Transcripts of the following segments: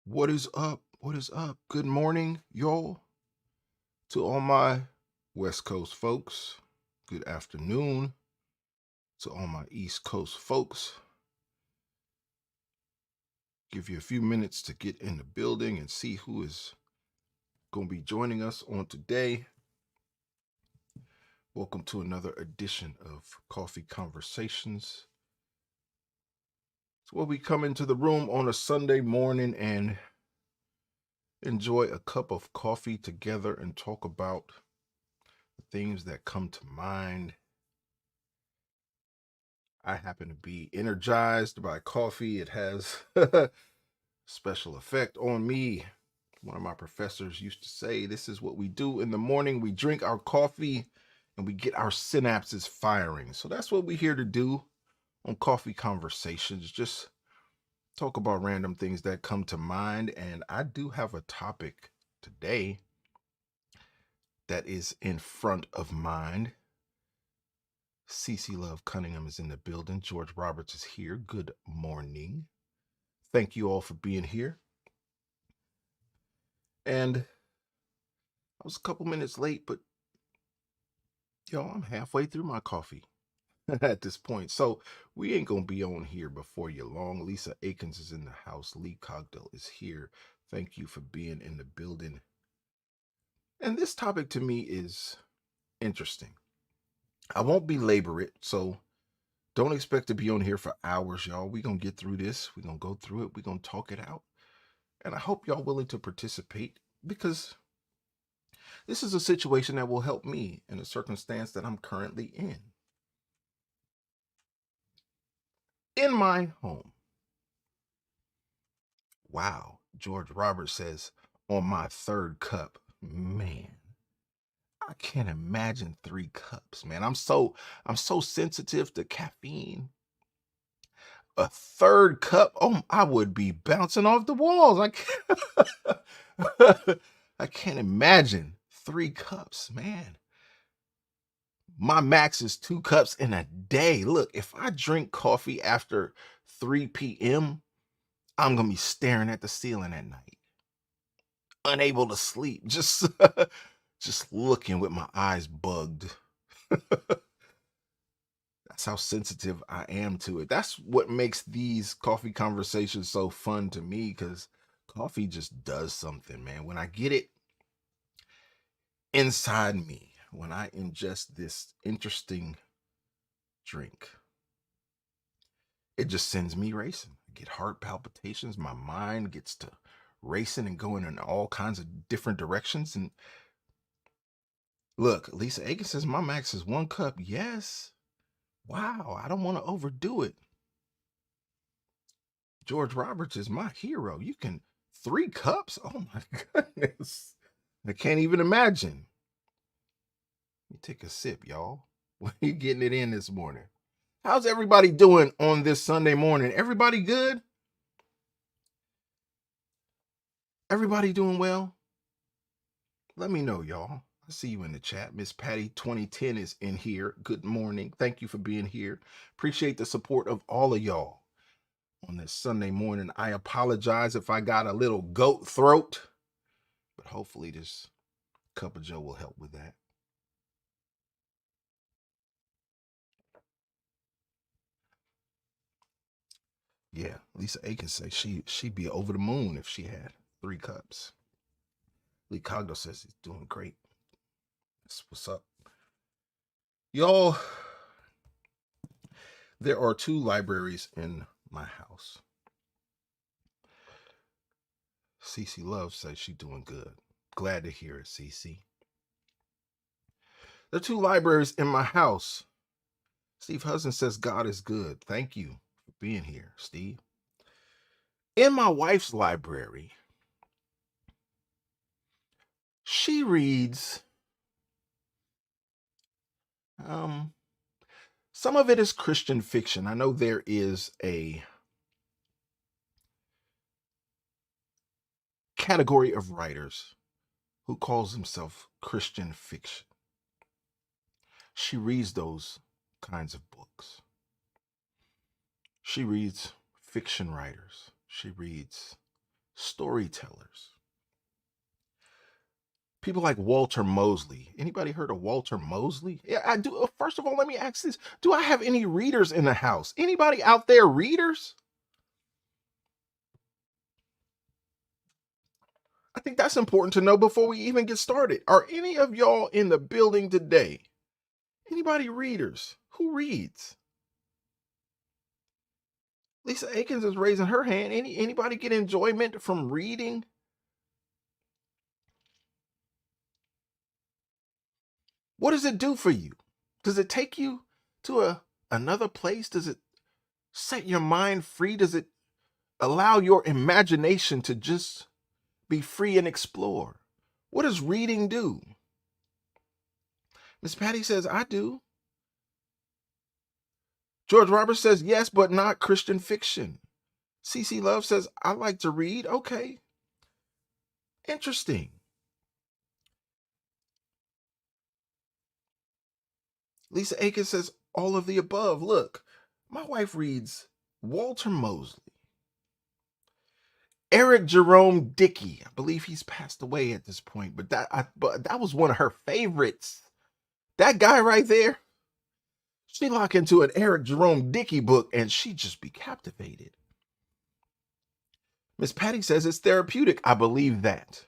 What is up? What is up? Good morning, y'all. To all my West Coast folks, good afternoon. To all my East Coast folks, give you a few minutes to get in the building and see who is going to be joining us on today. Welcome to another edition of Coffee Conversations. It's where we come into the room on a Sunday morning and enjoy a cup of coffee together and talk about the things that come to mind. I happen to be energized by coffee. It has special effect on me. One of my professors used to say, this is what we do in the morning. We drink our coffee and we get our synapses firing. So that's what we're here to do on Coffee Conversations. Just talk about random things that come to mind. And I do have a topic today that is in front of mind. Cece Love Cunningham is in the building. George Roberts is here. Good morning. Thank you all for being here. And I was a couple minutes late, but y'all, I'm halfway through my coffee at this point. So we ain't going to be on here before you long. Lisa Akins is in the house. Lee Cogdell is here. Thank you for being in the building. And this topic to me is interesting. I won't belabor it, so don't expect to be on here for hours, y'all. We're going to get through this. We're going to go through it. We're going to talk it out. And I hope y'all willing to participate because this is a situation that will help me in a circumstance that I'm currently in. In my home. Wow. George Roberts says, on my third cup. Man, I can't imagine 3 cups, man. I'm so sensitive to caffeine. A third cup, oh, I would be bouncing off the walls. I can't imagine 3 cups, man. My max is 2 cups in a day. Look, if I drink coffee after 3 p.m., I'm going to be staring at the ceiling at night, unable to sleep, just looking with my eyes bugged. That's how sensitive I am to it. That's what makes these coffee conversations so fun to me because coffee just does something, man. When I get it inside me, when I ingest this interesting drink, it just sends me racing. I get heart palpitations. My mind gets to racing and going in all kinds of different directions. And look, Lisa Aiken says my max is 1 cup. Yes. Wow. I don't want to overdo it. George Roberts is my hero. You can 3 cups? Oh my goodness. I can't even imagine. Let me take a sip, y'all. What are you getting it in this morning? How's everybody doing on this Sunday morning? Everybody good? Everybody doing well? Let me know, y'all. I see you in the chat. Miss Patty 2010 is in here. Good morning. Thank you for being here. Appreciate the support of all of y'all on this Sunday morning. I apologize if I got a little goat throat, but hopefully this cup of joe will help with that. Yeah, Lisa Aiken says she'd be over the moon if she had 3 cups. Lee Cogdo says he's doing great. That's what's up. Y'all, there are 2 libraries in my house. Cece Love says she's doing good. Glad to hear it, Cece. There are 2 libraries in my house. Steve Hudson says God is good. Thank you for being here, Steve. In my wife's library, she reads some of it is Christian fiction. I know there is a category of writers who calls himself Christian fiction. She reads those kinds of books. She reads fiction writers. She reads storytellers. People like Walter Mosley. Anybody heard of Walter Mosley? Yeah, I do. First of all, let me ask this. Do I have any readers in the house? Anybody out there readers? I think that's important to know before we even get started. Are any of y'all in the building today? Anybody readers? Who reads? Lisa Akins is raising her hand. Anybody get enjoyment from reading? What does it do for you? Does it take you to another place? Does it set your mind free? Does it allow your imagination to just be free and explore? What does reading do? Miss Patty says, I do. George Roberts says, yes, but not Christian fiction. CC Love says, I like to read. Okay. Interesting. Lisa Akins says, all of the above. Look, my wife reads Walter Mosley, Eric Jerome Dickey. I believe he's passed away at this point, but that was one of her favorites. That guy right there. She lock into an Eric Jerome Dickey book and she just be captivated. Miss Patty says it's therapeutic. I believe that.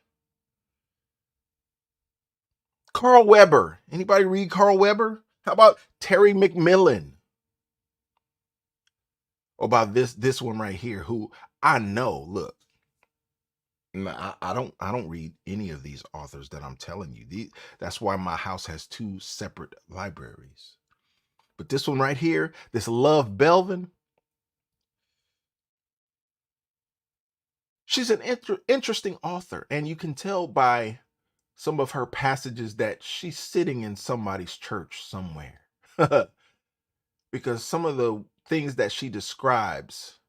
Carl Weber. Anybody read Carl Weber? How about Terry McMillan? Or about this one right here, who I know, look, I don't read any of these authors that I'm telling you. That's why my house has two separate libraries. But this one right here, this Love Belvin, she's an interesting author, and you can tell by some of her passages that she's sitting in somebody's church somewhere. Because some of the things that she describes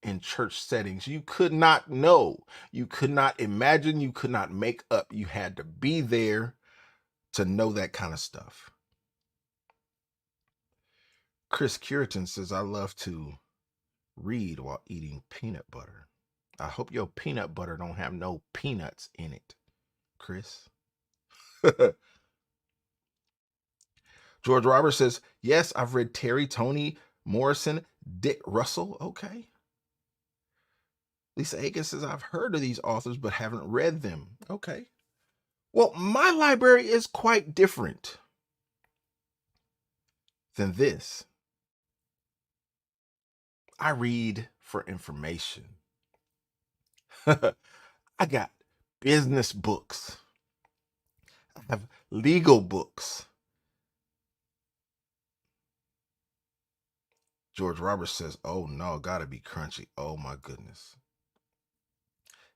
in church settings, you could not know, you could not imagine, you could not make up. You had to be there to know that kind of stuff. Chris Curitan says, I love to read while eating peanut butter. I hope your peanut butter don't have no peanuts in it, Chris. George Roberts says, yes, I've read Terry, Toni Morrison, Dick Russell. Okay. Lisa Akins says, I've heard of these authors but haven't read them. Okay. Well, my library is quite different than this. I read for information. I got business books. I have legal books. George Roberts says, oh no, gotta be crunchy. Oh my goodness.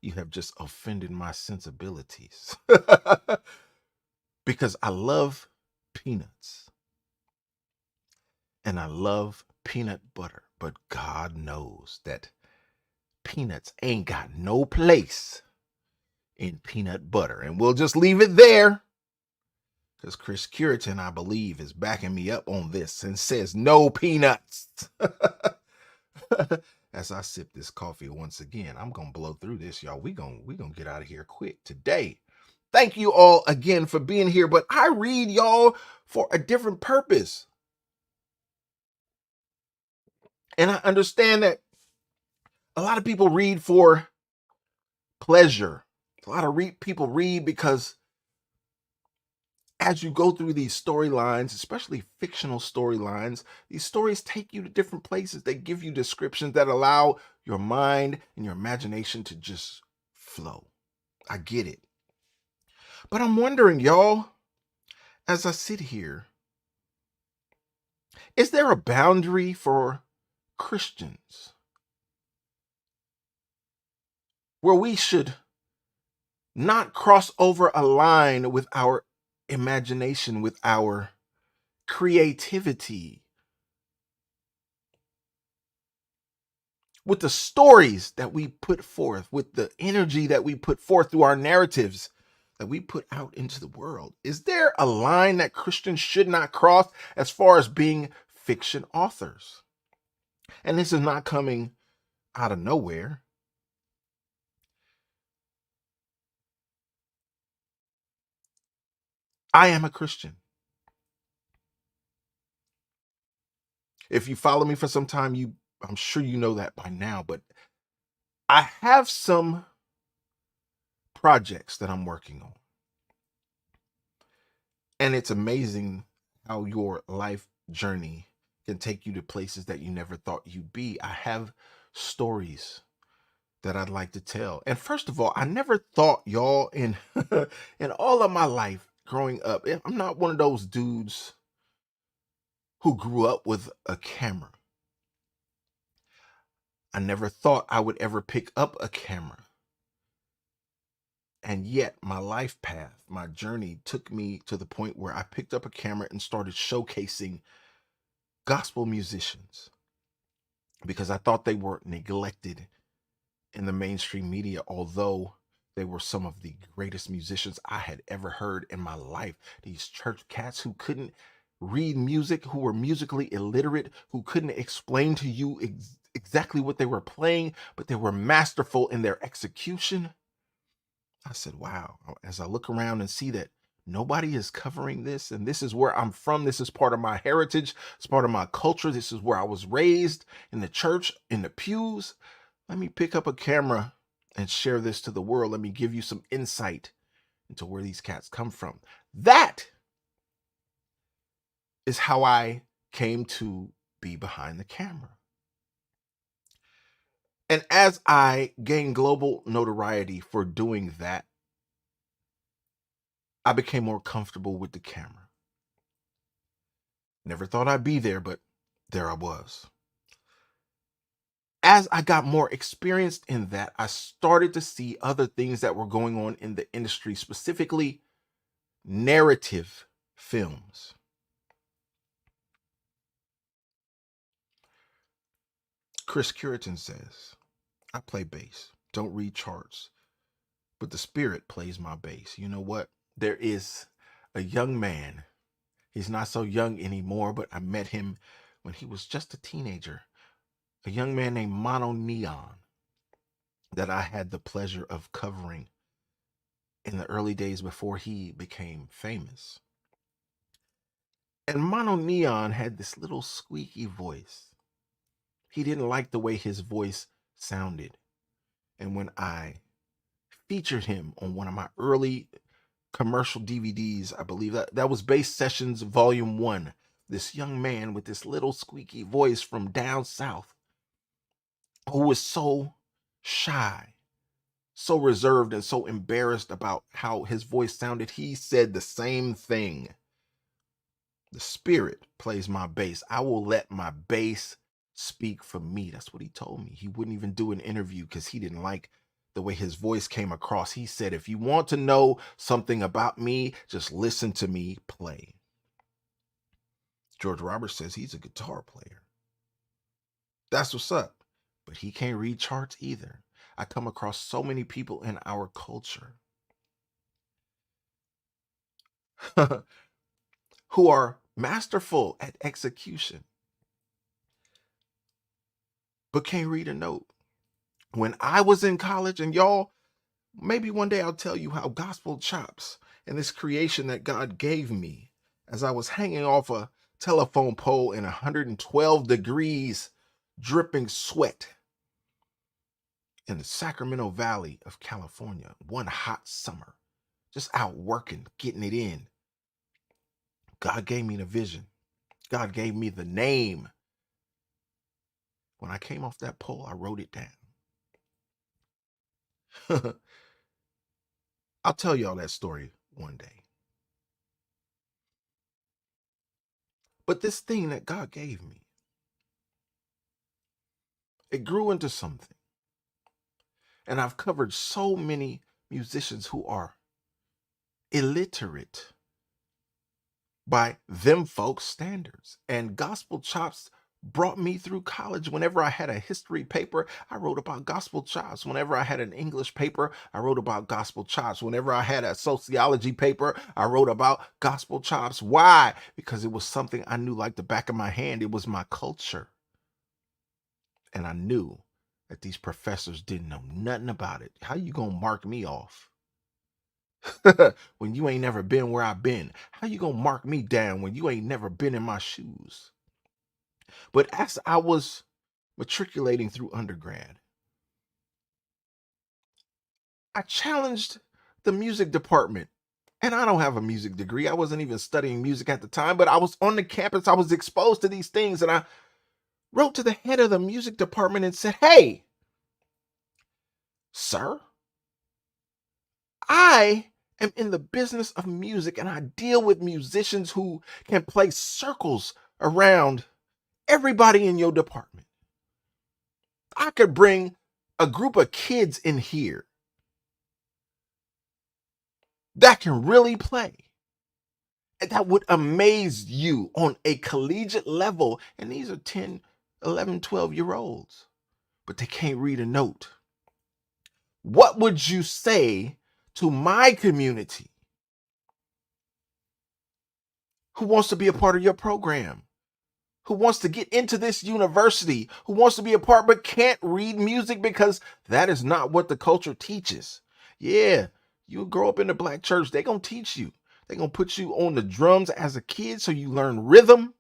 You have just offended my sensibilities. Because I love peanuts. And I love peanut butter. But God knows that peanuts ain't got no place in peanut butter. And we'll just leave it there. Because Chris Curitan, I believe, is backing me up on this and says no peanuts. As I sip this coffee once again, I'm going to blow through this, y'all. We gonna get out of here quick today. Thank you all again for being here. But I read y'all for a different purpose. And I understand that a lot of people read for pleasure. A lot of people read because as you go through these storylines, especially fictional storylines, these stories take you to different places. They give you descriptions that allow your mind and your imagination to just flow. I get it. But I'm wondering, y'all, as I sit here, is there a boundary for Christians where we should not cross over a line with our imagination, with our creativity, with the stories that we put forth, with the energy that we put forth through our narratives that we put out into the world? Is there a line that Christians should not cross as far as being fiction authors? And this is not coming out of nowhere. I am a Christian. If you follow me for some time, I'm sure you know that by now, but I have some projects that I'm working on. And it's amazing how your life journey can take you to places that you never thought you'd be. I have stories that I'd like to tell. And first of all, I never thought, y'all, in in all of my life growing up, I'm not one of those dudes who grew up with a camera. I never thought I would ever pick up a camera. And yet, my life path, my journey took me to the point where I picked up a camera and started showcasing gospel musicians because I thought they were neglected in the mainstream media, although they were some of the greatest musicians I had ever heard in my life. These church cats who couldn't read music, who were musically illiterate, who couldn't explain to you exactly what they were playing, but they were masterful in their execution. I said, wow, as I look around and see that nobody is covering this, and this is where I'm from, this is part of my heritage, it's part of my culture, this is where I was raised in the church, in the pews. Let me pick up a camera and share this to the world. Let me give you some insight into where these cats come from. That is how I came to be behind the camera. And as I gained global notoriety for doing that, I became more comfortable with the camera. Never thought I'd be there, but there I was. As I got more experienced in that, I started to see other things that were going on in the industry, specifically narrative films. Chris Curitan says, I play bass, don't read charts, but the spirit plays my bass. You know what? There is a young man. He's not so young anymore, but I met him when he was just a teenager. A young man named Mono Neon that I had the pleasure of covering in the early days before he became famous. And Mono Neon had this little squeaky voice. He didn't like the way his voice sounded. And when I featured him on one of my early commercial DVDs, I believe that was Bass Sessions Volume 1, this young man with this little squeaky voice from down south who was so shy, so reserved, and so embarrassed about how his voice sounded, he said the same thing. The spirit plays my bass. I will let my bass speak for me. That's what he told me. He wouldn't even do an interview because he didn't like the way his voice came across. He said, if you want to know something about me, just listen to me play. George Roberts says he's a guitar player. That's what's up. But he can't read charts either. I come across so many people in our culture who are masterful at execution, but can't read a note. When I was in college, and y'all, maybe one day I'll tell you how gospel chops and this creation that God gave me as I was hanging off a telephone pole in 112 degrees, dripping sweat in the Sacramento Valley of California, one hot summer, just out working, getting it in. God gave me the vision. God gave me the name. When I came off that pole, I wrote it down. I'll tell y'all that story one day. But this thing that God gave me, it grew into something. And I've covered so many musicians who are illiterate by them folks' standards. And gospel chops brought me through college. Whenever I had a history paper, I wrote about gospel chops. Whenever I had an English paper, I wrote about gospel chops. Whenever I had a sociology paper, I wrote about gospel chops. Why? Because it was something I knew like the back of my hand. It was my culture. And I knew that these professors didn't know nothing about it. How you gonna mark me off? when you ain't never been where I've been? How you gonna mark me down when you ain't never been in my shoes? But as I was matriculating through undergrad, I challenged the music department. And I don't have a music degree. I wasn't even studying music at the time, but I was on the campus. I was exposed to these things. And I wrote to the head of the music department and said, "Hey, sir, I am in the business of music and I deal with musicians who can play circles around everybody in your department. I could bring a group of kids in here that can really play. And that would amaze you on a collegiate level. And these are 10, 11, 12-year olds, but they can't read a note. What would you say to my community who wants to be a part of your program, who wants to get into this university, who wants to be a part but can't read music because that is not what the culture teaches? Yeah, you grow up in the black church, they're going to teach you. They're going to put you on the drums as a kid so you learn rhythm.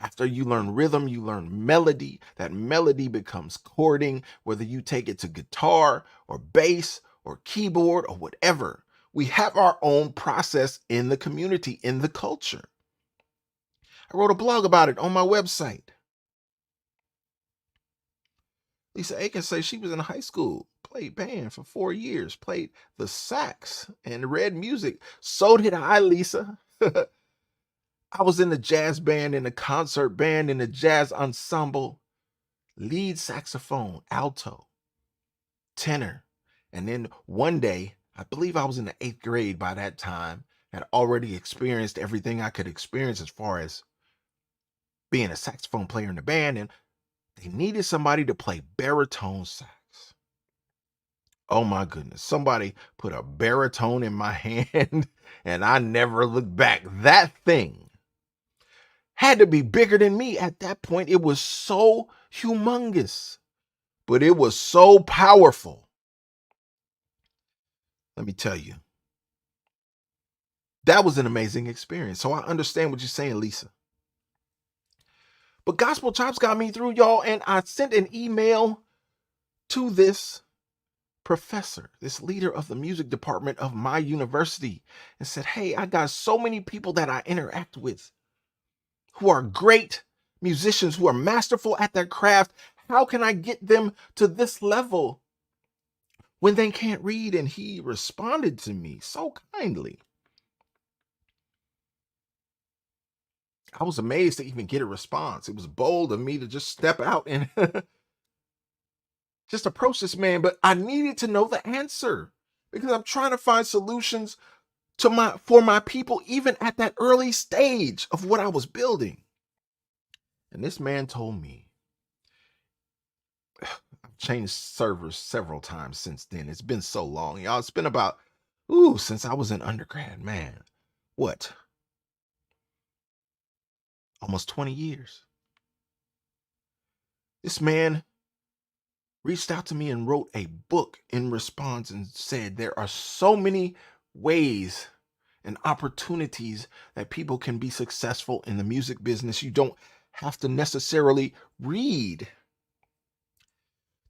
After you learn rhythm, you learn melody. That melody becomes chording, whether you take it to guitar or bass or keyboard or whatever. We have our own process in the community, in the culture. I wrote a blog about it on my website. Lisa Aiken says she was in high school, played band for 4 years, played the sax and read music. So did I, Lisa. I was in the jazz band, in the concert band, in the jazz ensemble, lead saxophone, alto, tenor. And then one day, I believe I was in the 8th grade by that time, had already experienced everything I could experience as far as being a saxophone player in the band. And they needed somebody to play baritone sax. Oh my goodness. Somebody put a baritone in my hand and I never looked back. That thing had to be bigger than me at that point. It was so humongous, but it was so powerful. Let me tell you, that was an amazing experience. So I understand what you're saying, Lisa. But Gospel Chops got me through, y'all, and I sent an email to this professor, this leader of the music department of my university, and said, "Hey, I got so many people that I interact with who are great musicians, who are masterful at their craft. How can I get them to this level when they can't read?" And he responded to me so kindly. I was amazed to even get a response. It was bold of me to just step out and just approach this man, but I needed to know the answer because I'm trying to find solutions to my people even at that early stage of what I was building. And this man told me, I've changed servers several times since then. It's been so long, y'all. It's been about since I was in undergrad, man. What? Almost 20 years. This man reached out to me and wrote a book in response and said there are so many ways and opportunities that people can be successful in the music business. You don't have to necessarily read.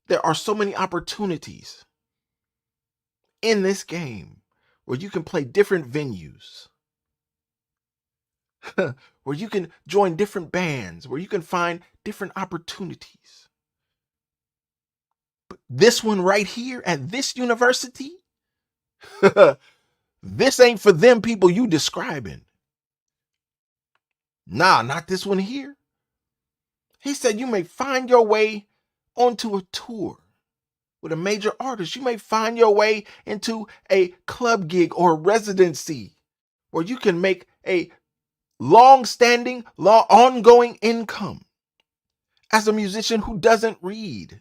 There are so many opportunities in this game where you can play different venues, where you can join different bands, where you can find different opportunities. But this one right here at this university, this ain't for them people you describing. Nah, not this one here. He said you may find your way onto a tour with a major artist. You may find your way into a club gig or residency where you can make a long-standing, ongoing income as a musician who doesn't read.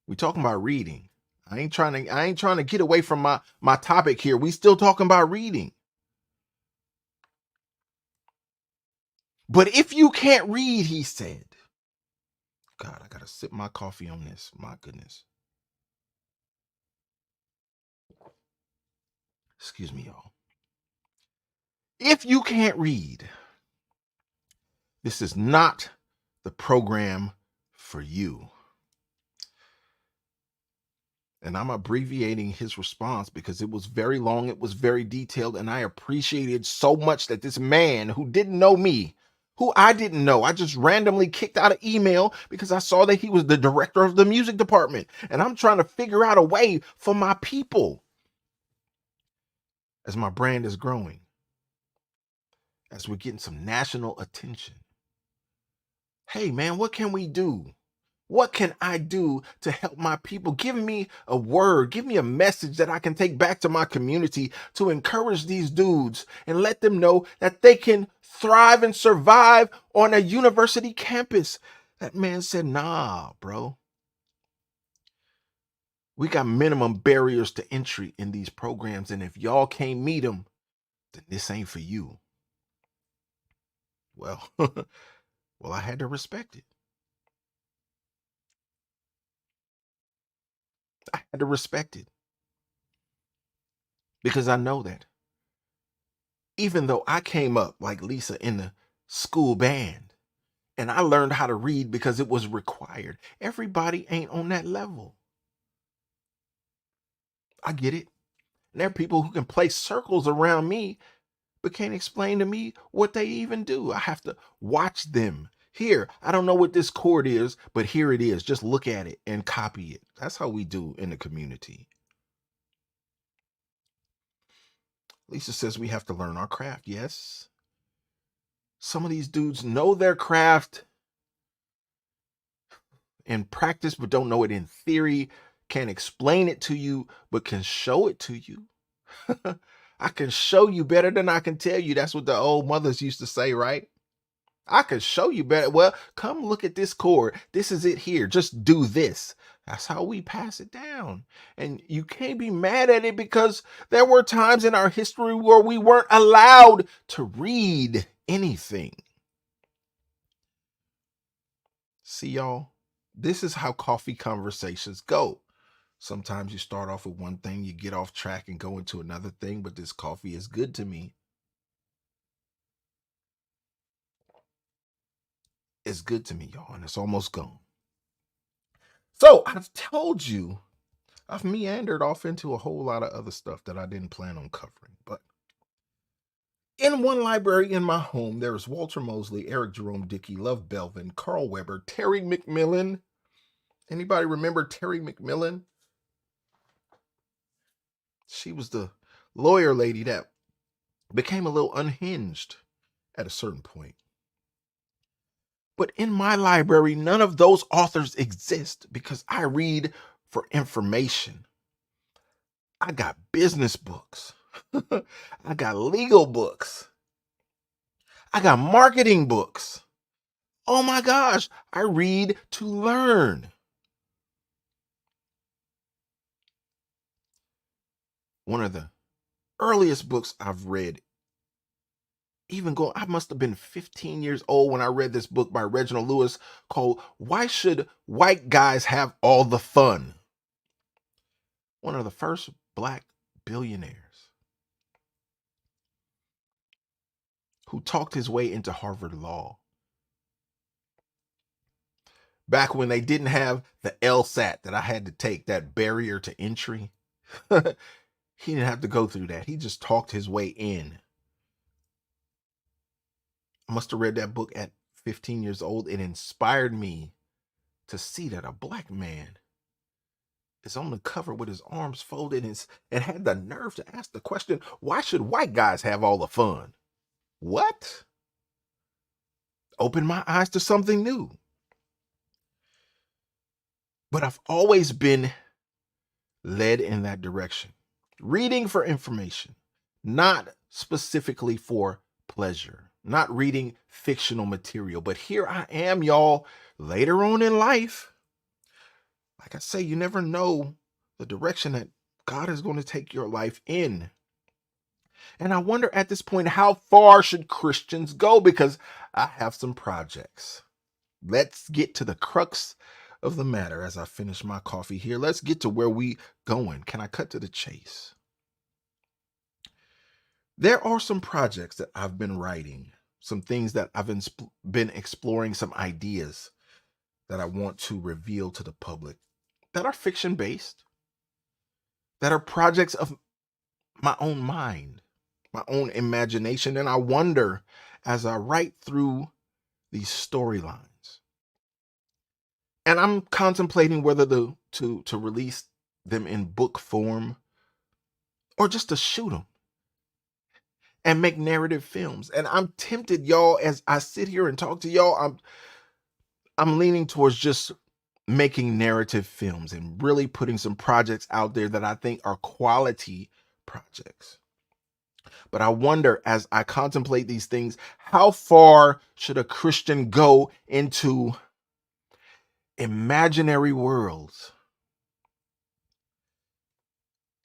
We talking about reading. I ain't trying to get away from my topic here. We still talking about reading. But if you can't read, he said, God, I gotta sip my coffee on this. My goodness. Excuse me, y'all. If you can't read, this is not the program for you. And I'm abbreviating his response because it was very long, it was very detailed, and I appreciated so much that this man who didn't know me, who I didn't know, I just randomly kicked out an email because I saw that he was the director of the music department. And I'm trying to figure out a way for my people as my brand is growing, as we're getting some national attention. Hey, man, what can we do? What can I do to help my people? Give me a word, give me a message that I can take back to my community to encourage these dudes and let them know that they can thrive and survive on a university campus. That man said, nah, bro. We got minimum barriers to entry in these programs. And if y'all can't meet them, then this ain't for you. Well, well, I had to respect it. I had to respect it because I know that even though I came up like Lisa in the school band and I learned how to read because it was required, everybody ain't on that level. I get it. And there are people who can play circles around me but can't explain to me what they even do. I have to watch them. Here, I don't know what this chord is, but here it is. Just look at it and copy it. That's how we do in the community. Lisa says we have to learn our craft. Yes. Some of these dudes know their craft in practice, but don't know it in theory. Can't explain it to you, but can show it to you. I can show you better than I can tell you. That's what the old mothers used to say, right? I can show you better. Well, come look at this chord. This is it here. Just do this. That's how we pass it down. And you can't be mad at it because there were times in our history where we weren't allowed to read anything. See, y'all, this is how coffee conversations go. Sometimes you start off with one thing, you get off track and go into another thing, but this coffee is good to me. It's good to me, y'all, and it's almost gone. So I've told you, I've meandered off into a whole lot of other stuff that I didn't plan on covering. But in one library in my home, there is Walter Mosley, Eric Jerome Dickey, Love Belvin, Carl Weber, Terry McMillan. Anybody remember Terry McMillan? She was the lawyer lady that became a little unhinged at a certain point. But in my library, none of those authors exist because I read for information. I got business books. I got legal books. I got marketing books. Oh my gosh, I read to learn. One of the earliest books I've read, I must have been 15 years old when I read this book by Reginald Lewis called Why Should White Guys Have All the Fun? One of the first black billionaires who talked his way into Harvard Law. Back when they didn't have the LSAT that I had to take, that barrier to entry. He didn't have to go through that. He just talked his way in. I must have read that book at 15 years old. It inspired me to see that a black man is on the cover with his arms folded and had the nerve to ask the question, why should white guys have all the fun? What? Opened my eyes to something new. But I've always been led in that direction. Reading for information, not specifically for pleasure, not reading fictional material. But here I am, y'all, later on in life. Like I say, you never know the direction that God is going to take your life in. And I wonder at this point, how far should Christians go? Because I have some projects. Let's get to the crux of the matter as I finish my coffee here. Let's get to where we going. Can I cut to the chase? There are some projects that I've been writing, some things that been exploring, some ideas that I want to reveal to the public that are fiction based, that are projects of my own mind, my own imagination. And I wonder as I write through these storylines, and I'm contemplating whether to release them in book form or just to shoot them and make narrative films. And I'm tempted, y'all, as I sit here and talk to y'all, I'm leaning towards just making narrative films and really putting some projects out there that I think are quality projects. But I wonder as I contemplate these things, how far should a Christian go into imaginary worlds,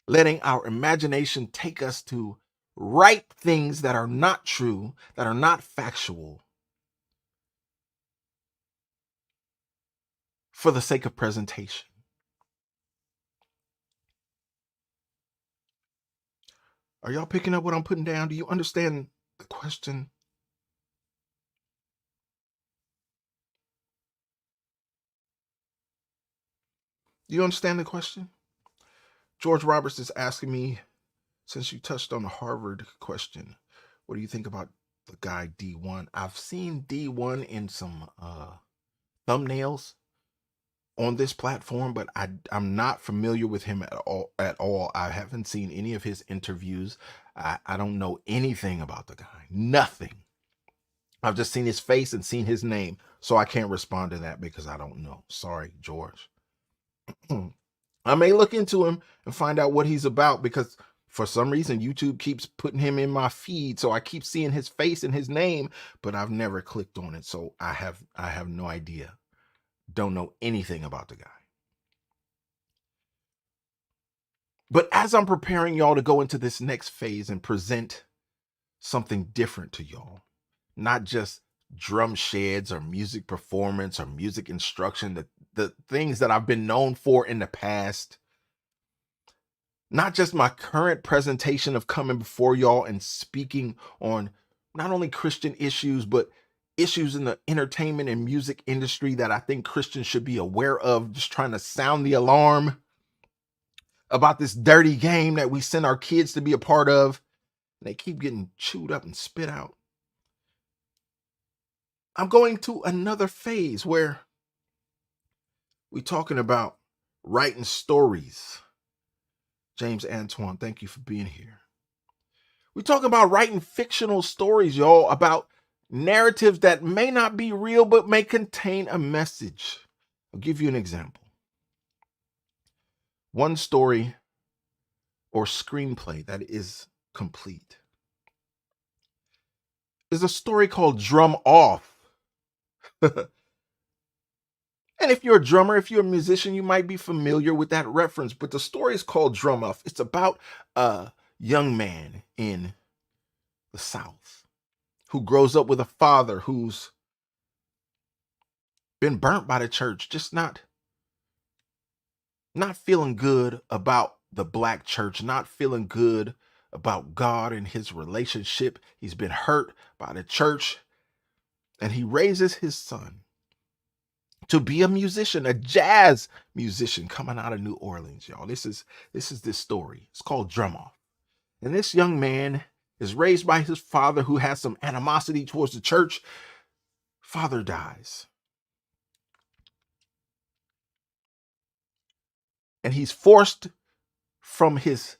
letting our imagination take us to write things that are not true, that are not factual, for the sake of presentation? Are y'all picking up what I'm putting down? Do you understand the question? Do you understand the question? George Roberts is asking me, since you touched on the Harvard question, what do you think about the guy D1? I've seen D1 in some thumbnails on this platform, but I'm not familiar with him at all. At all, I haven't seen any of his interviews. I don't know anything about the guy. Nothing. I've just seen his face and seen his name, so I can't respond to that because I don't know. Sorry, George. I may look into him and find out what he's about because for some reason YouTube keeps putting him in my feed, so I keep seeing his face and his name, but I've never clicked on it, so I have no idea. Don't know anything about the guy. But as I'm preparing y'all to go into this next phase and present something different to y'all, not just drum sheds or music performance or music instruction, the things that I've been known for in the past, not just my current presentation of coming before y'all and speaking on not only Christian issues, but issues in the entertainment and music industry that I think Christians should be aware of, just trying to sound the alarm about this dirty game that we send our kids to be a part of. And they keep getting chewed up and spit out. I'm going to another phase where we're talking about writing stories. James Antoine, thank you for being here. We're talking about writing fictional stories, y'all, about narratives that may not be real, but may contain a message. I'll give you an example. One story or screenplay that is complete is a story called Drum Off. And if you're a drummer, if you're a musician, you might be familiar with that reference. But the story is called Drum Off. It's about a young man in the South who grows up with a father who's been burnt by the church, just not feeling good about the black church, not feeling good about God and his relationship. He's been hurt by the church, and he raises his son to be a musician, a jazz musician coming out of New Orleans, y'all. This story. It's called Drum Off. And this young man is raised by his father who has some animosity towards the church. Father dies. And he's forced from his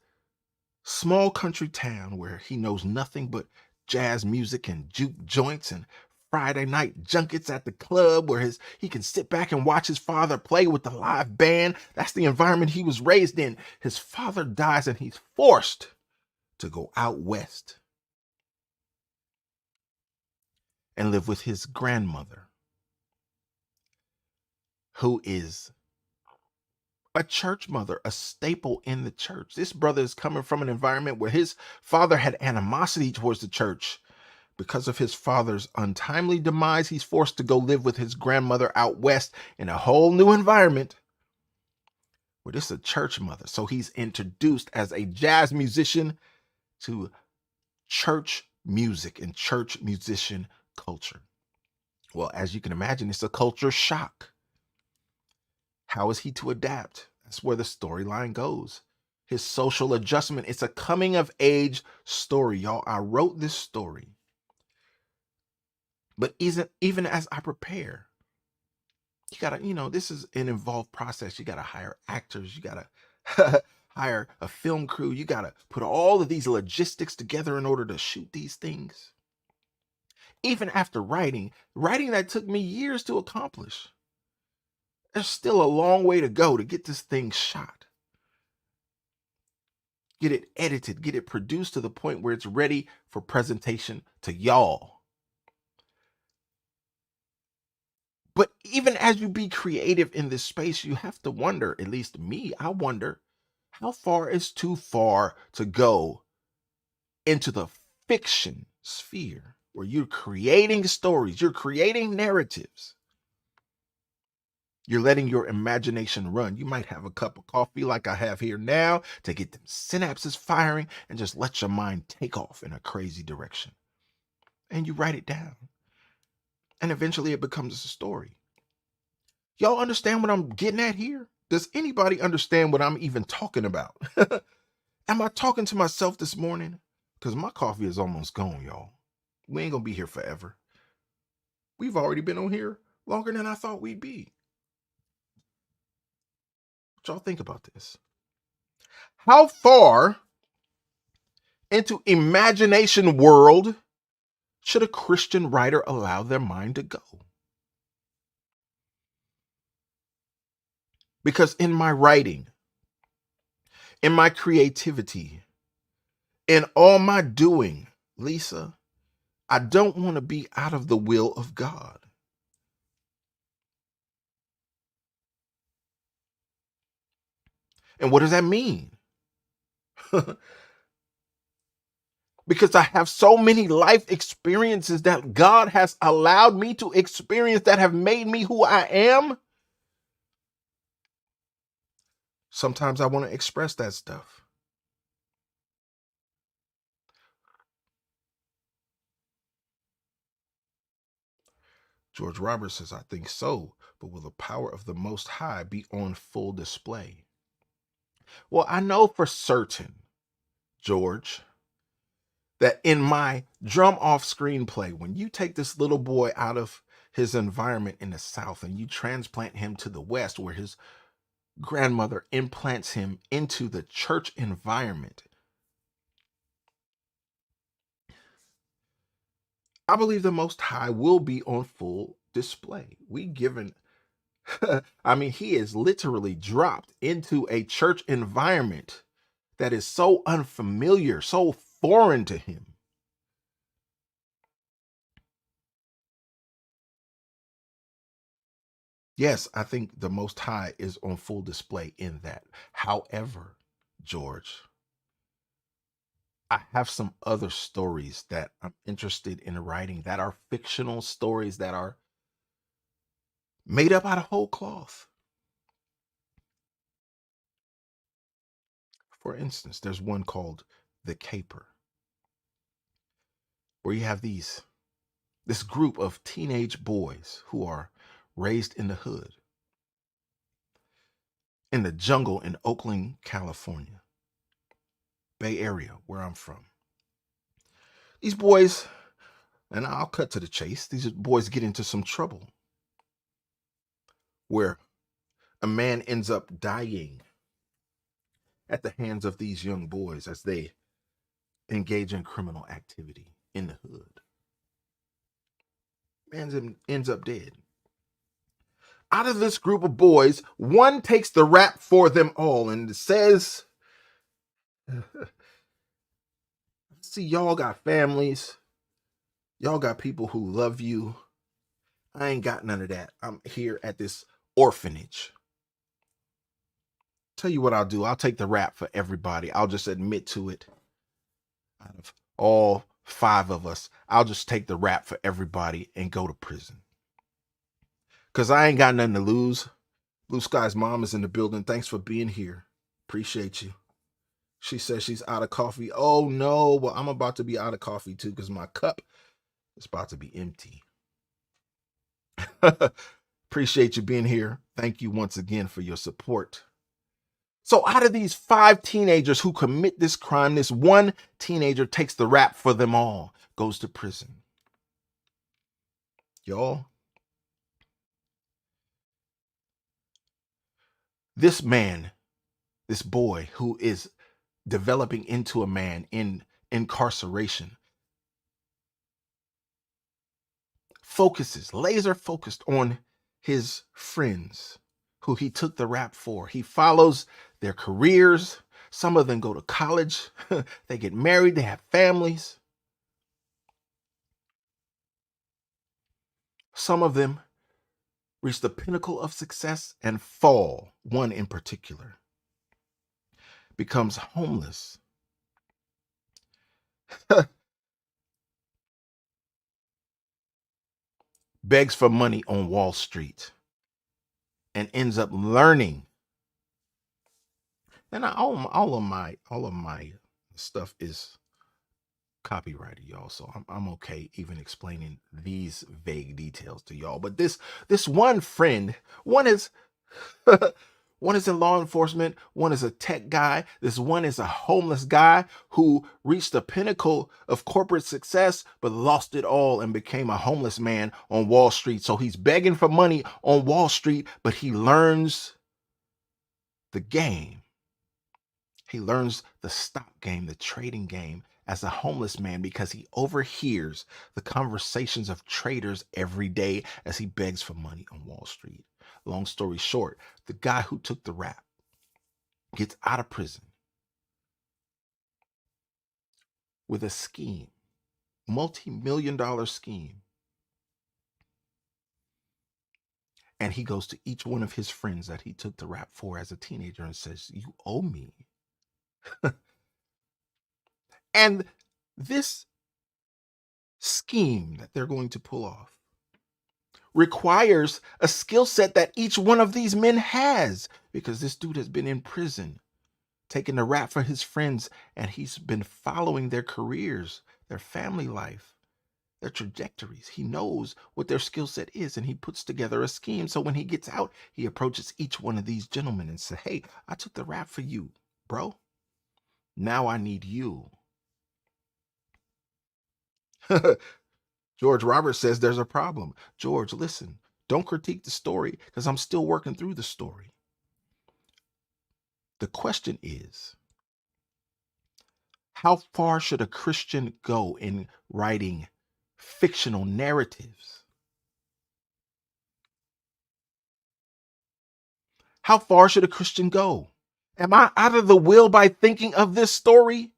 small country town where he knows nothing but jazz music and juke joints and Friday night junkets at the club where he can sit back and watch his father play with the live band. That's the environment he was raised in. His father dies and he's forced to go out west and live with his grandmother, who is a church mother, a staple in the church. This brother is coming from an environment where his father had animosity towards the church. Because of his father's untimely demise, he's forced to go live with his grandmother out west in a whole new environment where this is a church mother. So he's introduced as a jazz musician to church music and church musician culture. Well, as you can imagine, it's a culture shock. How is he to adapt? That's where the storyline goes. His social adjustment. It's a coming of age story, y'all. I wrote this story, but isn't even as I prepare, you gotta, this is an involved process. You gotta hire actors. You gotta hire a film crew. You gotta put all of these logistics together in order to shoot these things. Even after writing that took me years to accomplish. There's still a long way to go to get this thing shot, get it edited, get it produced to the point where it's ready for presentation to y'all. But even as you be creative in this space, you have to wonder, at least me, I wonder, how far is too far to go into the fiction sphere where you're creating stories, you're creating narratives. You're letting your imagination run. You might have a cup of coffee like I have here now to get them synapses firing and just let your mind take off in a crazy direction. And you write it down. And eventually it becomes a story. Y'all understand what I'm getting at here? Does anybody understand what I'm even talking about? Am I talking to myself this morning? Because my coffee is almost gone, y'all. We ain't going to be here forever. We've already been on here longer than I thought we'd be. What y'all think about this? How far into imagination world should a Christian writer allow their mind to go? Because in my writing, in my creativity, in all my doing, Lisa, I don't want to be out of the will of God. And what does that mean? Because I have so many life experiences that God has allowed me to experience that have made me who I am. Sometimes I want to express that stuff. George Roberts says, I think so, but will the power of the Most High be on full display? Well, I know for certain, George, that in my drum off screenplay, when you take this little boy out of his environment in the South and you transplant him to the West, where his grandmother implants him into the church environment, I believe the Most High will be on full display. We given, I mean, he is literally dropped into a church environment that is so unfamiliar, so foreign to him. Yes, I think the Most High is on full display in that. However, George, I have some other stories that I'm interested in writing that are fictional stories that are made up out of whole cloth. For instance, there's one called The Caper, where you have this group of teenage boys who are raised in the hood, in the jungle in Oakland, California, Bay Area, where I'm from. These boys, and I'll cut to the chase, these boys get into some trouble where a man ends up dying at the hands of these young boys as they engage in criminal activity in the hood. Man ends up dead. Out of this group of boys, one takes the rap for them all and says, see, y'all got families, y'all got people who love you. I ain't got none of that. I'm here at this orphanage. Tell you what I'll do. I'll take the rap for everybody. I'll just admit to it. Out of all five of us, I'll just take the rap for everybody and go to prison. Because I ain't got nothing to lose. Blue Sky's mom is in the building. Thanks for being here. Appreciate you. She says she's out of coffee. Oh no, well, I'm about to be out of coffee too because my cup is about to be empty. Appreciate you being here. Thank you once again for your support. So, out of these 5 teenagers who commit this crime, this one teenager takes the rap for them all, goes to prison. Y'all, this man, this boy who is developing into a man in incarceration, focuses, laser focused on his friends who he took the rap for. He follows their careers. Some of them go to college, they get married, they have families. Some of them reach the pinnacle of success and fall. One in particular becomes homeless, begs for money on Wall Street, and ends up learning. And all of my stuff is copyrighted, y'all. So I'm okay even explaining these vague details to y'all. But this one friend, one is one is in law enforcement, one is a tech guy, this one is a homeless guy who reached the pinnacle of corporate success but lost it all and became a homeless man on Wall Street. So he's begging for money on Wall Street, but he learns the game. He learns the stock game, the trading game as a homeless man because he overhears the conversations of traders every day as he begs for money on Wall Street. Long story short, the guy who took the rap gets out of prison with a scheme, multi-million-dollar scheme. And he goes to each one of his friends that he took the rap for as a teenager and says, "You owe me." And this scheme that they're going to pull off requires a skill set that each one of these men has because this dude has been in prison, taking the rap for his friends, and he's been following their careers, their family life, their trajectories. He knows what their skill set is and he puts together a scheme. So when he gets out, he approaches each one of these gentlemen and says, "Hey, I took the rap for you, bro. Now I need you." George Roberts says there's a problem. George, listen, don't critique the story because I'm still working through the story. The question is, how far should a Christian go in writing fictional narratives? How far should a Christian go? Am I out of the will by thinking of this story?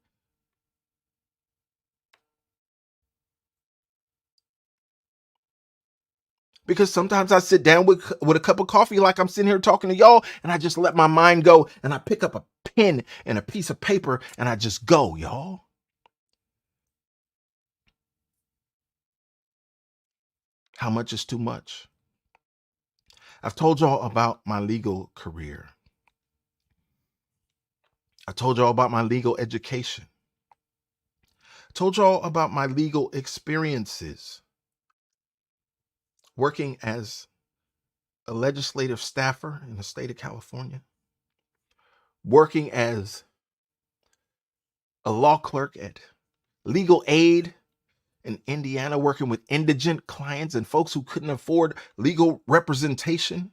Because sometimes I sit down with a cup of coffee like I'm sitting here talking to y'all and I just let my mind go and I pick up a pen and a piece of paper and I just go, y'all. How much is too much? I've told y'all about my legal career. I told y'all about my legal education. I told y'all about my legal experiences working as a legislative staffer in the state of California, working as a law clerk at legal aid in Indiana, working with indigent clients and folks who couldn't afford legal representation.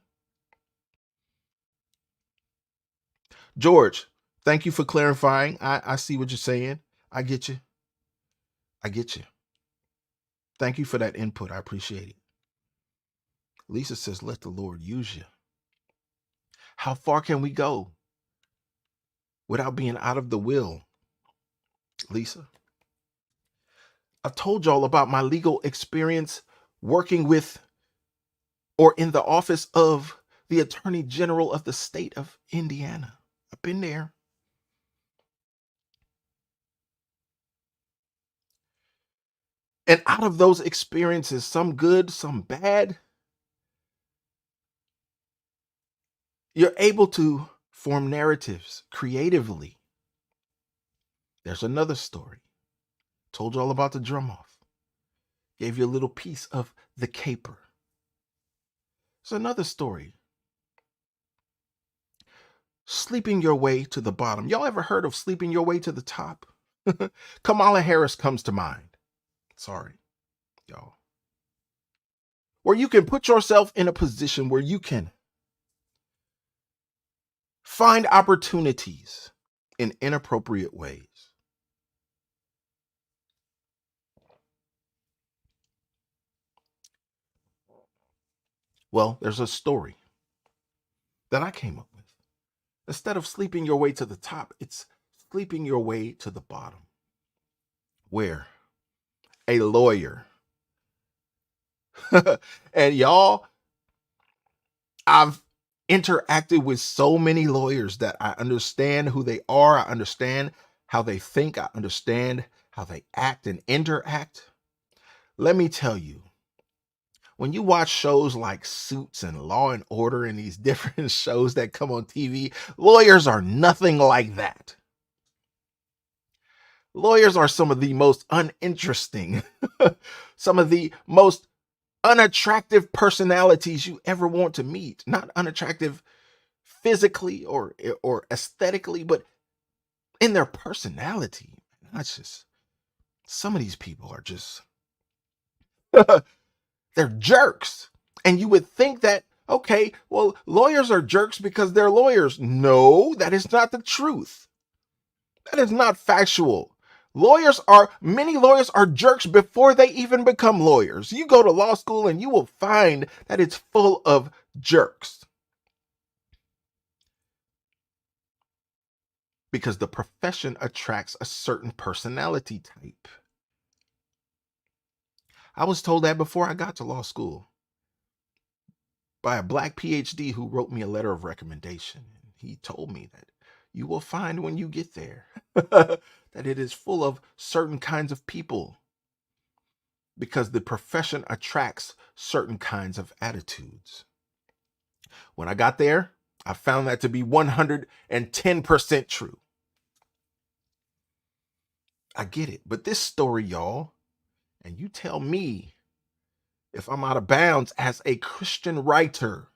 George, thank you for clarifying. I see what you're saying. I get you. I get you. Thank you for that input. I appreciate it. Lisa says, let the Lord use you. How far can we go without being out of the will, Lisa? I've told y'all about my legal experience working with or in the office of the Attorney General of the state of Indiana. I've been there. And out of those experiences, some good, some bad, you're able to form narratives creatively There's another story. Told you all about the drum off. Gave you a little piece of the caper. There's another story. Sleeping your way to the bottom. Y'all ever heard of sleeping your way to the top? Kamala Harris comes to mind. Sorry, y'all. Where you can put yourself in a position where you can find opportunities in inappropriate ways. Well, there's a story that I came up with. Instead of sleeping your way to the top, it's sleeping your way to the bottom. Where a lawyer, and y'all, I've interacted with so many lawyers that I understand who they are. I understand how they think. I understand how they act and interact. Let me tell you, when you watch shows like Suits and Law and Order and these different shows that come on TV, lawyers are nothing like that. Lawyers are some of the most uninteresting, some of the most unattractive personalities you ever want to meet. Not unattractive physically or aesthetically, but in their personality. That's just, some of these people are just they're jerks. And you would think that, okay, well, lawyers are jerks because they're lawyers. No, that is not the truth. That is not factual. Many lawyers are jerks before they even become lawyers. You go to law school and you will find that it's full of jerks. Because the profession attracts a certain personality type. I was told that before I got to law school by a black PhD who wrote me a letter of recommendation. He told me that you will find when you get there that it is full of certain kinds of people because the profession attracts certain kinds of attitudes. When I got there, I found that to be 110% true. I get it. But this story, y'all, and you tell me if I'm out of bounds as a Christian writer.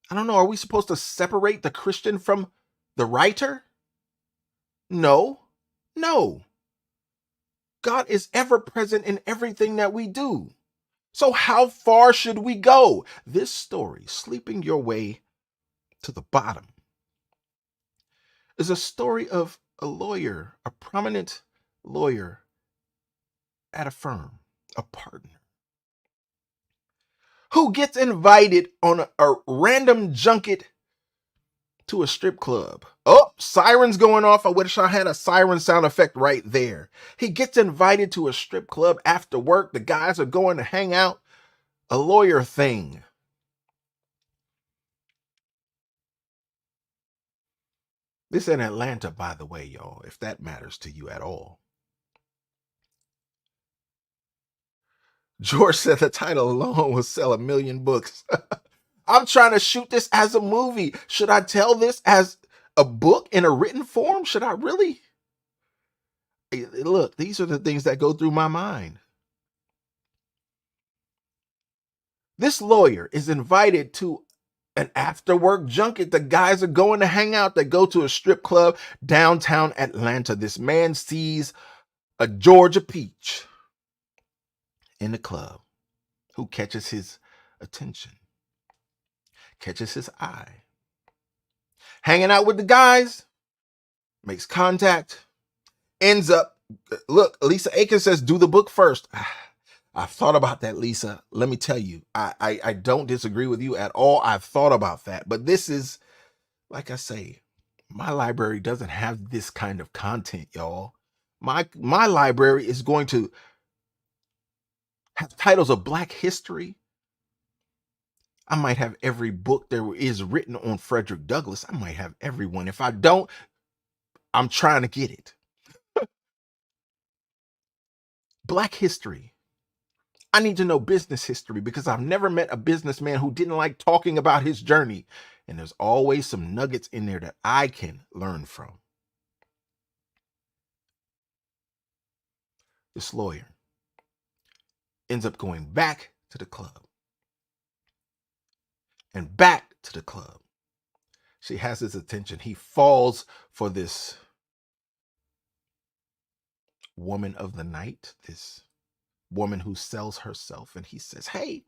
I don't know. Are we supposed to separate the Christian from the writer? No, no. God is ever present in everything that we do. So, how far should we go? This story, Sleeping Your Way to the Bottom, is a story of a lawyer, a prominent lawyer at a firm, a partner, who gets invited on a random junket to a strip club. Oh, sirens going off. I wish I had a siren sound effect right there. He gets invited to a strip club after work. The guys are going to hang out. A lawyer thing. This in Atlanta, by the way, y'all, if that matters to you at all. George said the title alone will sell 1 million books. I'm trying to shoot this as a movie. Should I tell this as a book in a written form? Should I really? Look, these are the things that go through my mind. This lawyer is invited to an after work junket. The guys are going to hang out. They go to a strip club downtown Atlanta. This man sees a Georgia peach in the club who catches his attention, catches his eye. Hanging out with the guys, makes contact, ends up, look, Lisa Aiken says, do the book first. I've thought about that, Lisa. Let me tell you, I don't disagree with you at all. I've thought about that. But this is, like I say, my library doesn't have this kind of content, y'all. My library is going to have titles of Black history. I might have every book there is written on Frederick Douglass. I might have every one. If I don't, I'm trying to get it. Black history. I need to know business history because I've never met a businessman who didn't like talking about his journey. And there's always some nuggets in there that I can learn from. This lawyer ends up going back to the club and back to the club. She has his attention. He falls for this woman of the night, this woman who sells herself. And he says, hey,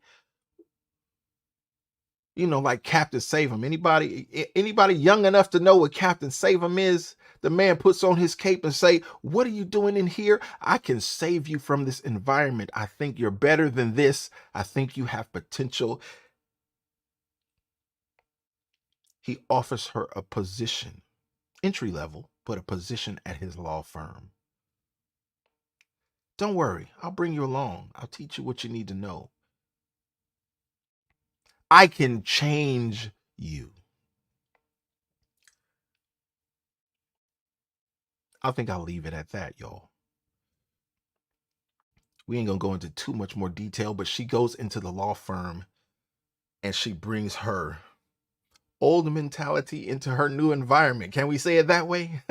like Captain Save him. Anybody young enough to know what Captain Save him is? The man puts on his cape and say, what are you doing in here? I can save you from this environment. I think you're better than this. I think you have potential. He offers her a position, entry level, but a position at his law firm. Don't worry, I'll bring you along. I'll teach you what you need to know. I can change you. I think I'll leave it at that, y'all. We ain't gonna go into too much more detail, but she goes into the law firm and she brings her old mentality into her new environment. Can we say it that way?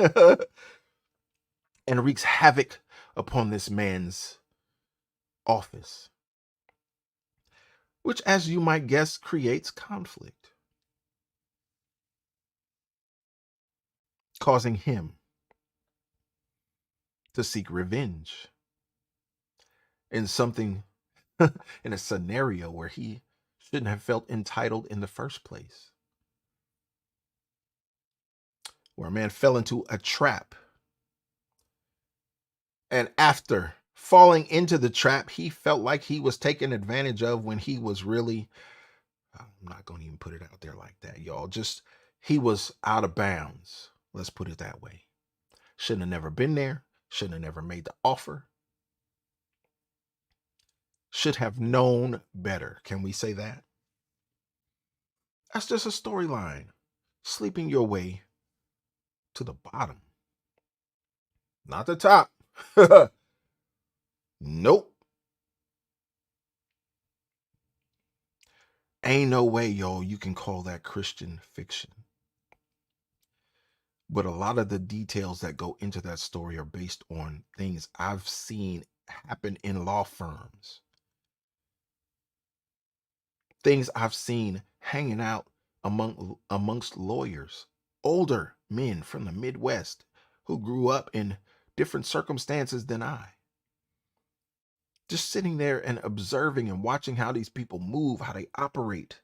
And wreaks havoc upon this man's office, which, as you might guess, creates conflict, causing him to seek revenge in something, in a scenario where he shouldn't have felt entitled in the first place, where a man fell into a trap. And after falling into the trap, he felt like he was taken advantage of when he was really, I'm not going to even put it out there like that, y'all. Just, he was out of bounds. Let's put it that way. Shouldn't have never been there. Shouldn't have never made the offer. Should have known better. Can we say that? That's just a storyline. Sleeping your way to the bottom. Not the top. Nope. Ain't no way, y'all, you can call that Christian fiction. But a lot of the details that go into that story are based on things I've seen happen in law firms. Things I've seen hanging out amongst lawyers, older men from the Midwest who grew up in different circumstances than I. Just sitting there and observing and watching how these people move, how they operate.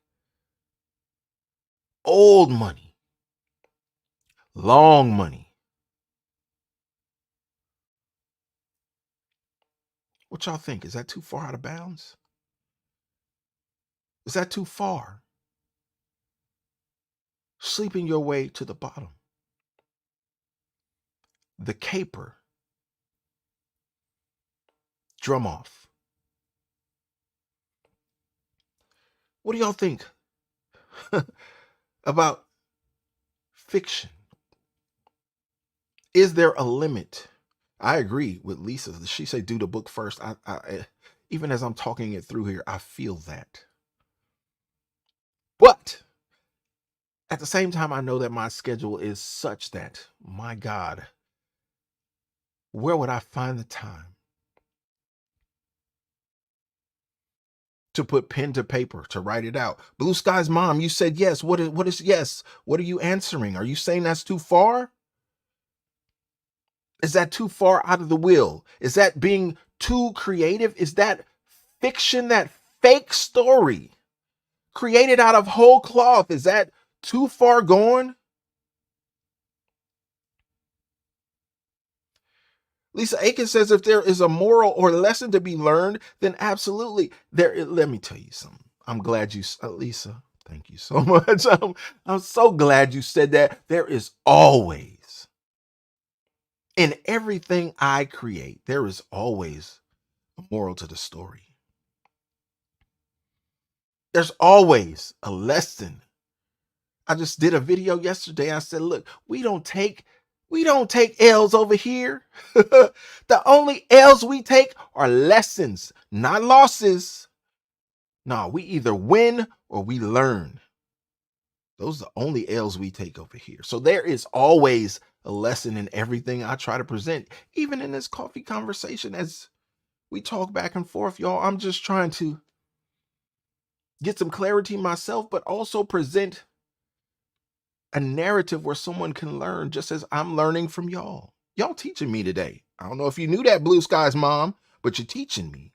Old money, long money. What y'all think? Is that too far out of bounds? Is that too far? Sleeping your way to the bottom. The caper. Drum off. What do y'all think about fiction? Is there a limit? I agree with Lisa. She said do the book first. Even as I'm talking it through here, I feel that. But at the same time, I know that my schedule is such that, my God, where would I find the time to put pen to paper, to write it out? Blue Sky's mom, you said yes. What is yes? What are you answering? Are you saying that's too far? Is that too far out of the will? Is that being too creative? Is that fiction, that fake story created out of whole cloth? Is that too far gone? Lisa Aiken says if there is a moral or lesson to be learned, then absolutely there. Let me tell you something. I'm glad you, Lisa. Thank you so much. I'm so glad you said that. There is always, in everything I create, there is always a moral to the story. There's always a lesson. I just did a video yesterday. I said, look, we don't take L's over here. The only L's we take are lessons, not losses. No, we either win or we learn. Those are the only L's we take over here. So there is always a lesson in everything I try to present, even in this coffee conversation as we talk back and forth, y'all. I'm just trying to get some clarity myself, but also present a narrative where someone can learn just as I'm learning from y'all. Y'all teaching me today. I don't know if you knew that, Blue Skies Mom, but you're teaching me.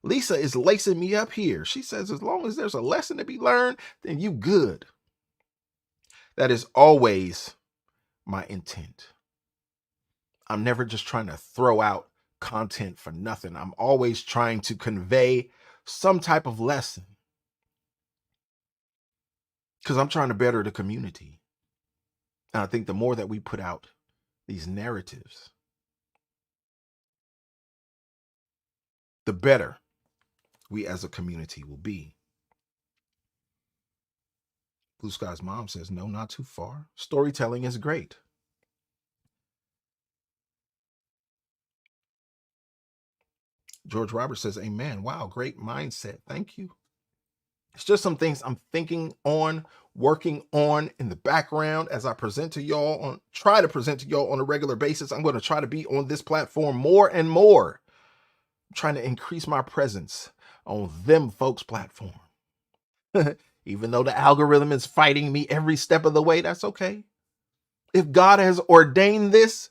Lisa is lacing me up here. She says, as long as there's a lesson to be learned, then you good. That is always my intent. I'm never just trying to throw out content for nothing. I'm always trying to convey some type of lesson because I'm trying to better the community. And I think the more that we put out these narratives, the better we as a community will be. Blue Sky's mom says, no, not too far. Storytelling is great. George Roberts says, amen. Wow, great mindset. Thank you. It's just some things I'm thinking on, working on in the background as I try to present to y'all on a regular basis. I'm going to try to be on this platform more and more. I'm trying to increase my presence on them folks' platform. Even though the algorithm is fighting me every step of the way, that's okay. If God has ordained this,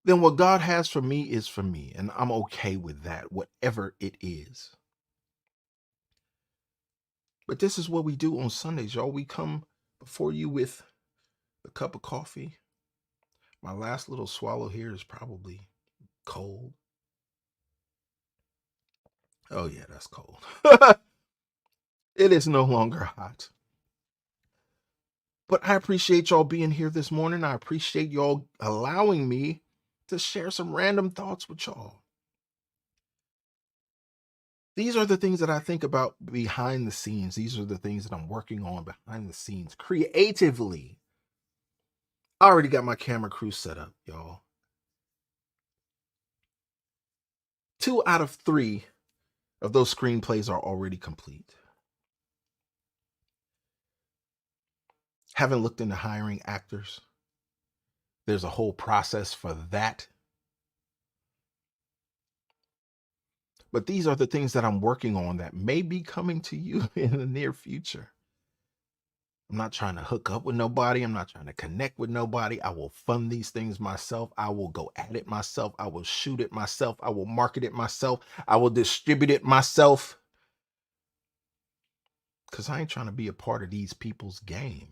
then what God has for me is for me. And I'm okay with that, whatever it is. But this is what we do on Sundays, y'all. We come before you with a cup of coffee. My last little swallow here is probably cold. Oh, yeah, that's cold. It is no longer hot. But I appreciate y'all being here this morning. I appreciate y'all allowing me to share some random thoughts with y'all. These are the things that I think about behind the scenes. These are the things that I'm working on behind the scenes creatively. I already got my camera crew set up, y'all. 2 out of 3 of those screenplays are already complete. Haven't looked into hiring actors. There's a whole process for that. But these are the things that I'm working on that may be coming to you in the near future. I'm not trying to hook up with nobody. I'm not trying to connect with nobody. I will fund these things myself. I will go at it myself. I will shoot it myself. I will market it myself. I will distribute it myself. Because I ain't trying to be a part of these people's game.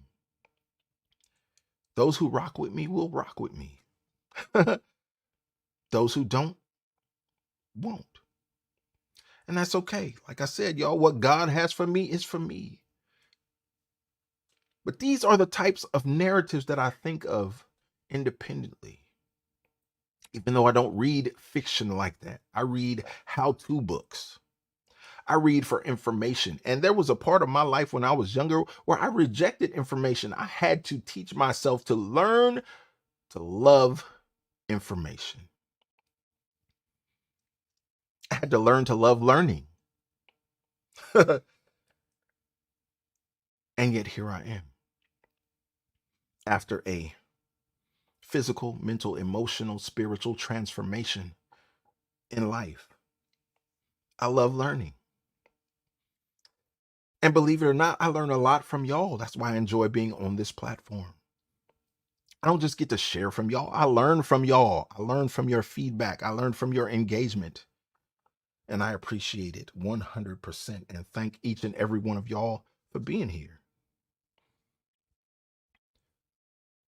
Those who rock with me will rock with me. Those who don't, won't. And that's okay. Like I said, y'all, what God has for me is for me. But these are the types of narratives that I think of independently. Even though I don't read fiction like that, I read how-to books. I read for information. And there was a part of my life when I was younger where I rejected information. I had to teach myself to learn to love information. I had to learn to love learning. And yet here I am. After a physical, mental, emotional, spiritual transformation in life, I love learning. And believe it or not, I learn a lot from y'all. That's why I enjoy being on this platform. I don't just get to share from y'all. I learn from y'all. I learn from your feedback. I learn from your engagement. And I appreciate it 100%. And thank each and every one of y'all for being here.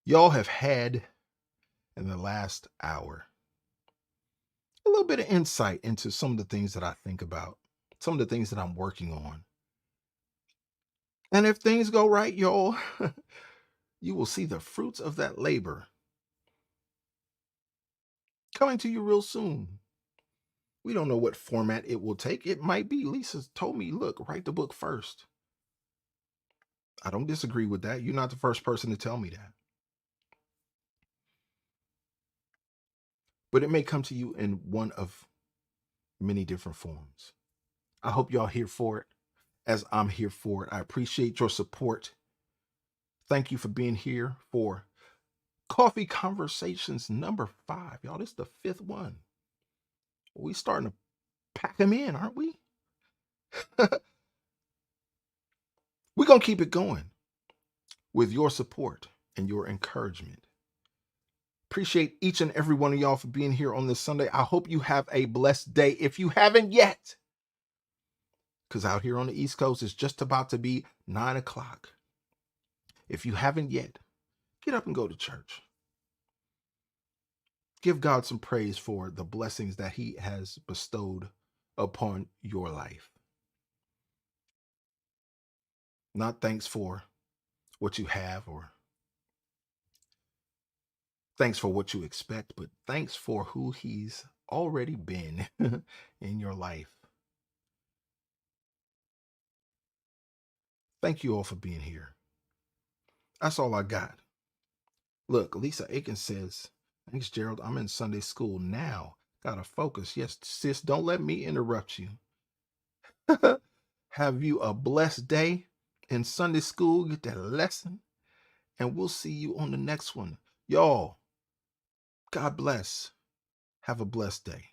Y'all have had in the last hour a little bit of insight into some of the things that I think about, some of the things that I'm working on. And if things go right, y'all, you will see the fruits of that labor coming to you real soon. We don't know what format it will take. It might be, Lisa's told me, look, write the book first. I don't disagree with that. You're not the first person to tell me that. But it may come to you in one of many different forms. I hope y'all here for it. as I'm here for it. I appreciate your support. Thank you for being here for Coffee Conversations number 5. Y'all, this is the 5th one. We starting to pack them in, aren't we? We're going to keep it going with your support and your encouragement. Appreciate each and every one of y'all for being here on this Sunday. I hope you have a blessed day. If you haven't yet, because out here on the East Coast, it's just about to be 9 o'clock. If you haven't yet, get up and go to church. Give God some praise for the blessings that He has bestowed upon your life. Not thanks for what you have or thanks for what you expect, but thanks for who He's already been in your life. Thank you all for being here. That's all I got. Look, Lisa Aiken says, thanks, Gerald. I'm in Sunday school now. Gotta focus. Yes, sis, don't let me interrupt you. Have you a blessed day in Sunday school. Get that lesson. And we'll see you on the next one. Y'all, God bless. Have a blessed day.